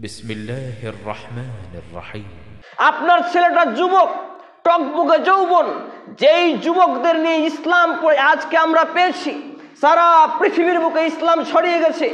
বিসমিল্লাহির রহমানির রহিম। আপনার ছেলেটা যুবক, টকবকে যৌবন, যেই যুবকদের নিয়ে ইসলাম আজকে আমরা পেয়েছি, সারা পৃথিবীর বুকে ইসলাম ছড়িয়ে গেছে।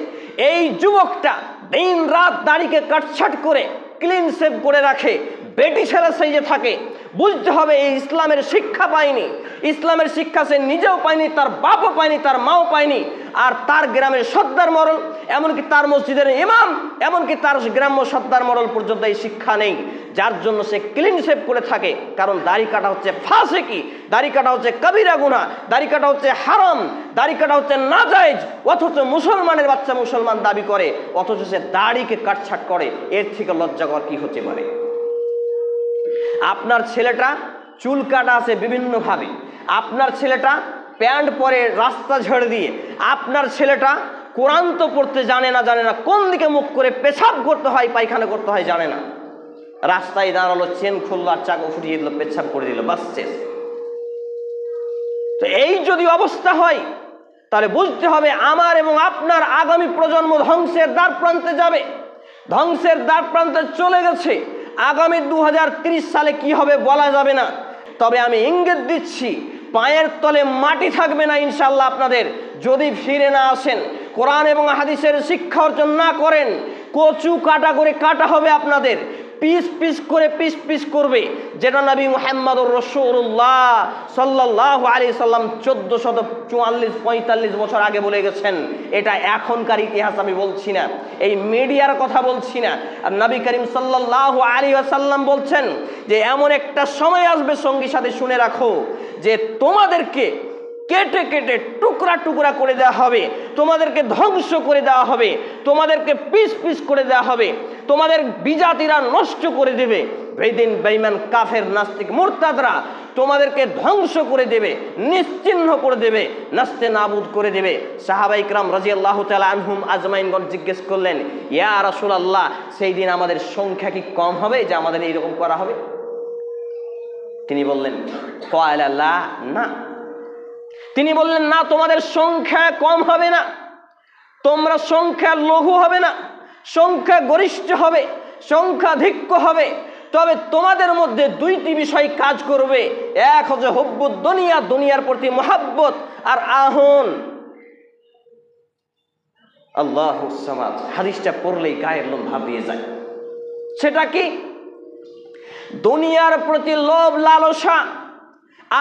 এই যুবকটা দিন রাত দাড়িকে কাটছাট করে ক্লিন শেভ করে রাখে, বেটি ছেলে সেজে থাকে। বুঝতে হবে এই ইসলামের শিক্ষা পায়নি, ইসলামের শিক্ষা সে নিজেও পায়নি, তার বাপও পায়নি, তার মাও পায়নি। আর তার গ্রামের সর্দার মরল, এমনকি তার মসজিদের ইমাম, এমনকি তার গ্রাম্য সর্দার মরল পর্যন্ত এই শিক্ষা নেই, যার জন্য সে ক্লিন শেভ করে থাকে। কারণ দাড়ি কাটা হচ্ছে ফাসিকি, দাড়ি কাটা হচ্ছে কবিরা গুনাহ, দাড়ি কাটা হচ্ছে হারাম, দাড়ি কাটা হচ্ছে নাজায়েজ। অথচ মুসলমানের বাচ্চা মুসলমান দাবি করে, অথচ সে দাড়িকে কাটছাট করে। এর থেকে লজ্জাকর কি হতে পারে? আপনার ছেলেটা চুল কাটা আছে বিভিন্নভাবে, আপনার ছেলেটা প্যান্ট পরে রাস্তা ঝেড়ে দিয়ে, আপনার ছেলেটা কোরআন তো পড়তে জানে না, কোন দিকে মুখ করে পেশাব করতে হয় পায়খানা করতে হয় জানে না। রাস্তায় দাঁড়ালো, চেন খুললো আর চাকু ফুটিয়ে দিল, পেশাব করে দিল, বাস শেষ। তো এই যদি অবস্থা হয়, তাহলে বুঝতে হবে আমার এবং আপনার আগামী প্রজন্ম ধ্বংসের দ্বার প্রান্তে যাবে, ধ্বংসের দ্বার প্রান্তে চলে গেছে। আগামী 2030 সালে কি হবে বলা যাবে না, তবে আমি ইঙ্গিত দিচ্ছি পায়ের তলে মাটি থাকবে না ইনশাআল্লাহ আপনাদের, যদি ফিরে না আসেন, কোরআন এবং হাদিসের শিক্ষা অর্জন না করেন। কচু কাটা করে কাটা হবে আপনাদের, পিস পিস করে পিস পিস করবে, যেটা নবী মুহাম্মদুর রাসূলুল্লাহ সাল্লাল্লাহু আলাইহি সাল্লাম 1444-45 বছর আগে বলে গেছেন। এটা এখনকার ইতিহাস আমি বলছি না, এই মিডিয়ার কথা বলছি না। আর নবী করিম সাল্লাল্লাহু আলাইহি ওয়াসাল্লাম বলছেন যে এমন একটা সময় আসবে, সঙ্গী সাথে শুনে রাখো, যে তোমাদেরকে কেটে কেটে টুকরা টুকরা করে দেওয়া হবে, তোমাদেরকে ধ্বংস করে দেওয়া হবে, তোমাদেরকে পিস পিস করে দেওয়া হবে, তোমাদের বিজাতিরা নষ্ট করে দেবে, বেদিন বেঈমান কাফের নাস্তিক মুরতাদরা তোমাদেরকে ধ্বংস করে দেবে, নিশ্চিহ্ন করে দেবে, নাস্তে নাবুদ করে দেবে। সাহাবায়ে কিরাম রাদিয়াল্লাহু তাআলা আনহুম আজমাইনগণ জিজ্ঞেস করলেন, ইয়া রাসূলুল্লাহ, সেই দিন আমাদের সংখ্যা কি কম হবে যে আমাদের এইরকম করা হবে? তিনি বললেন ক্বালা লা, না। তিনি বললেন না, তোমাদের সংখ্যা কম হবে না, তোমরা সংখ্যা লঘু হবে না, সংখ্যা গরিষ্ঠ হবে, সংখ্যাধিক্য হবে। তবে তোমাদের মধ্যে দুইটি বিষয় কাজ করবে, এক হচ্ছে হুব্বুদ দুনিয়া, দুনিয়ার প্রতি মহাব্বত, আর আহন আল্লাহুস সামাদ। হাদিসটা পড়লেই গায়ের লোম ভাবিয়ে যায়। সেটা কি? দুনিয়ার প্রতি লোভ লালসা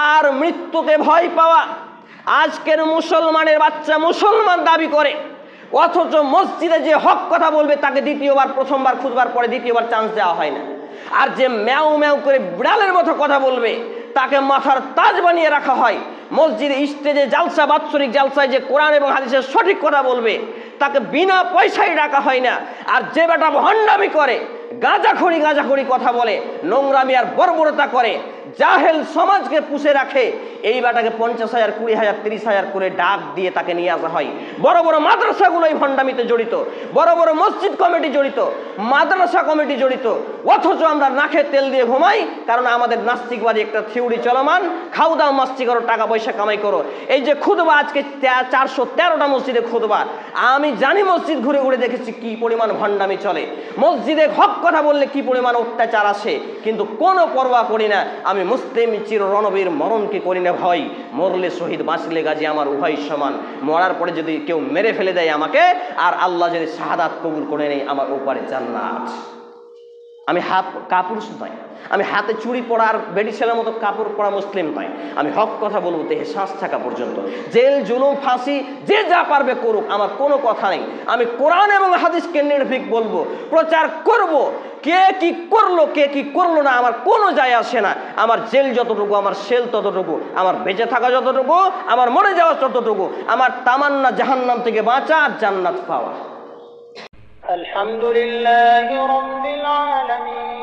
আর মৃত্যুকে ভয় পাওয়া। আজকের মুসলমানের বাচ্চা মুসলমান দাবি করে, অথচ মসজিদে যে হক কথা বলবে তাকে দ্বিতীয়বার, প্রথমবার খুতবার পরে দ্বিতীয়বার চান্স দেওয়া হয় না। আর যে ম্যাও ম্যাও করে বিড়ালের মতো কথা বলবে তাকে মাথার তাজ বানিয়ে রাখা হয়। মসজিদে স্টেজে জালসা, বাৎসরিক জালসায় যে কোরআন এবং হাদিসের সঠিক কথা বলবে তাকে বিনা পয়সায় রাখা হয় না। আর যে বেটা ভণ্ডামি করে, গাঁজাখড়ি কথা বলে, নোংরামি আর বর্বরতা করে, জাহেল সমাজকে পুষে রাখে, এই বেটাকে 50,000, 20,000, 30,000 করে ডাক দিয়ে তাকে নিয়ে আসা হয়। বড় বড় মাদ্রাসাগুলো এই ভণ্ডামিতে জড়িত, বড় বড় মসজিদ কমিটি জড়িত, মাদ্রাসা কমিটি জড়িত। অথচ আমরা নাকে তেল দিয়ে ঘুমাই, কারণ আমাদের নাস্তিকবাদী একটা থিওরি চলমান, খাও দাও মাস্তি করো, টাকা পয়সা কামাই করো। এই যে খুতবা, আজকে 413টা মসজিদে খুতবা, আমি জানি মসজিদ ঘুরে ঘুরে দেখেছি কি পরিমাণ ভণ্ডামি চলে, মসজিদে হক কথা বললে কি পরিমাণ অত্যাচার আসে, কিন্তু কোনো পরোয়া করি না। আমি মুসলিম চির রণবীর, মরণকে করি না ভয়, মরলে শহীদ বাঁচলে গাজী আমার উভয় সমান। মরার পরে যদি কেউ মেরে ফেলে দেয় আমাকে, আর আল্লাহ যদি শাহাদাত কবুল করে নেই, আমার ওপারে জান্নাত। আমি কাপুরুষ নয়, আমি হাতে চুড়ি পরা আর বেডি ছেলের মতো কাপড় পরা মুসলিম নয়। আমি হক কথা বলবো দেহে শ্বাস থাকা পর্যন্ত। জেল, জুলুম, ফাঁসি যে যা পারবে করুক, আমার কোনো কথা নেই। আমি কোরআন এবং হাদিসকে নির্ভীক বলবো, প্রচার করব। কে কি করলো, কে কি করলো না, আমার কোনো যায় আসে না। আমার জেল যতটুকু, আমার সেল ততটুকু, আমার বেঁচে থাকা যতটুকু, আমার মরে যাওয়া ততটুকু। আমার তামান্না জাহান্নাম থেকে বাঁচা আর জান্নাত পাওয়া। আলহামদুলিল্লাহি রাব্বিল আলামিন।